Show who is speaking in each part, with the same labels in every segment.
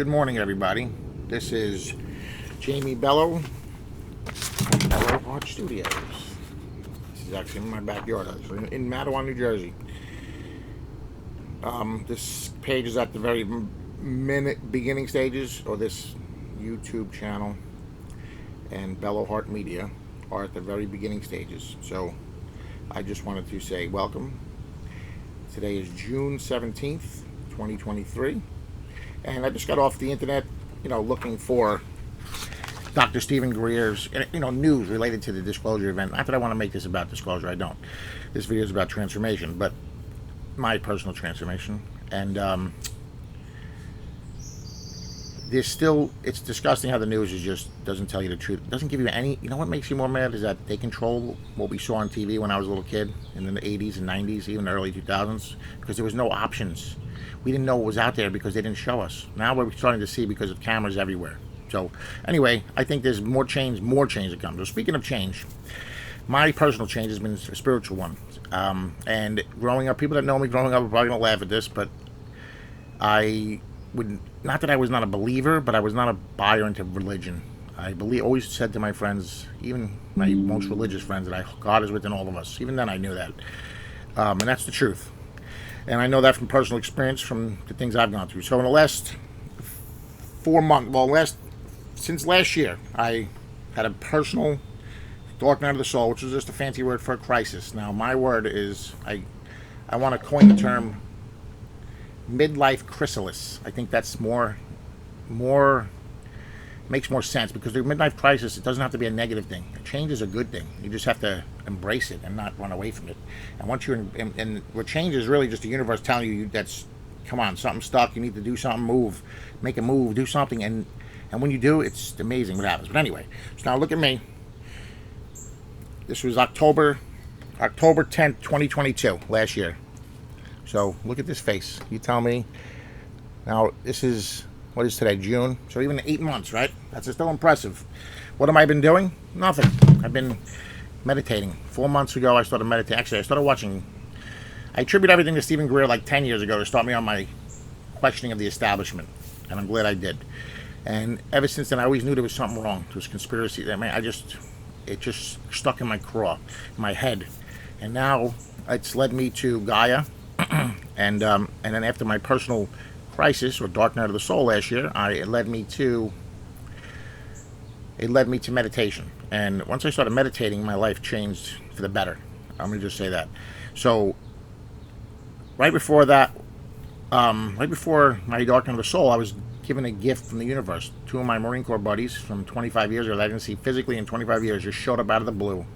Speaker 1: Good morning, everybody. This is Jamie Bello from Belloheart Studios. This is actually in my backyard, actually, in Matawan, New Jersey. This page is at the very beginning stages, or this YouTube channel and Belloheart Media are at the very beginning stages. So I just wanted to say welcome. Today is June 17th, 2023. And I just got off the internet, looking for Dr. Stephen Greer's, news related to the disclosure event. Not that I want to make this about disclosure, I don't. This video is about transformation, but my personal transformation. And it's disgusting how the news doesn't tell you the truth. It doesn't give you any. What makes you more mad is that they control what we saw on TV when I was a little kid in the 80s and 90s, even the early 2000s, because there was no options. We didn't know what was out there because they didn't show us. Now we're starting to see because of cameras everywhere. So anyway, I think there's more change to come. So speaking of change, my personal change has been a spiritual one. And growing up, people that know me growing up are probably going to laugh at this, but not that I was not a believer, but I was not a buyer into religion. Always said to my friends, even my most religious friends, that God is within all of us. Even then I knew that. And that's the truth. And I know that from personal experience, from the things I've gone through. So in the last 4 months, since last year, I had a personal dark night of the soul, which is just a fancy word for a crisis. Now, my word is, I want to coin the term midlife chrysalis. I think that's makes more sense, because the midlife crisis, it doesn't have to be a negative thing. Change is a good thing. You just have to embrace it and not run away from it. And once you're and what change is really just the universe telling you come on, something's stuck, you need to do something, make a move, do something, and when you do, it's amazing what happens. But anyway, so now look at me. This was October 10th, 2022, last year. So look at this face. You tell me. Now this is, what is today, June? So even 8 months, right? That's still impressive. What have I been doing? Nothing. I've been meditating. 4 months ago, I started meditating. Actually, I attribute everything to Stephen Greer like 10 years ago to start me on my questioning of the establishment. And I'm glad I did. And ever since then, I always knew there was something wrong. There was conspiracy. It just stuck in my craw, in my head. And now it's led me to Gaia. And then after my personal crisis, or dark night of the soul last year, it led me to meditation. And once I started meditating, my life changed for the better. I'm going to just say that. So right before my dark night of the soul, I was given a gift from the universe. 2 of my Marine Corps buddies from 25 years ago that I didn't see physically in 25 years just showed up out of the blue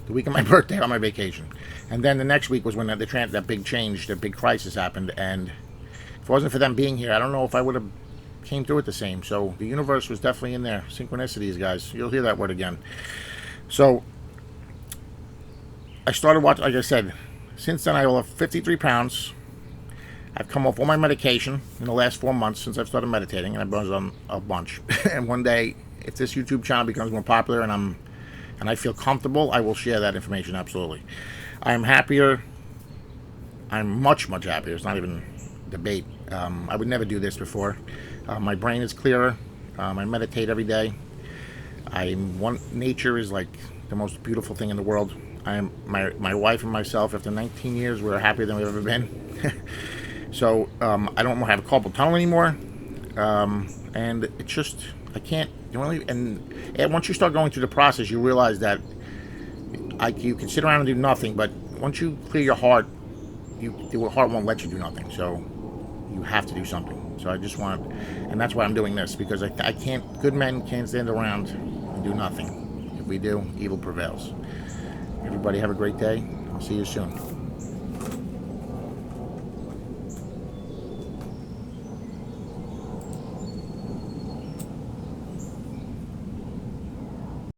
Speaker 1: the week of my birthday on my vacation. And then the next week was when that big change, that big crisis happened. And if it wasn't for them being here, I don't know if I would have came through it the same. So the universe was definitely in there. Synchronicities, guys. You'll hear that word again. So I started watching, like I said, since then I lost 53 pounds. I've come off all my medication in the last 4 months since I've started meditating, and I've been on a bunch. And one day, if this YouTube channel becomes more popular and I feel comfortable, I will share that information, absolutely. I am happier. I'm much, much happier. It's not even debate. I would never do this before. My brain is clearer. I meditate every day. Nature is like the most beautiful thing in the world. My wife and myself, after 19 years, we're happier than we've ever been. So I don't have a carpal tunnel anymore. And it's just, I can't. And once you start going through the process, you realize that you can sit around and do nothing, but once you clear your heart, the heart won't let you do nothing. So you have to do something. So and that's why I'm doing this, because I can't. Good men can't stand around and do nothing. If we do, evil prevails. Everybody have a great day. I'll see you soon.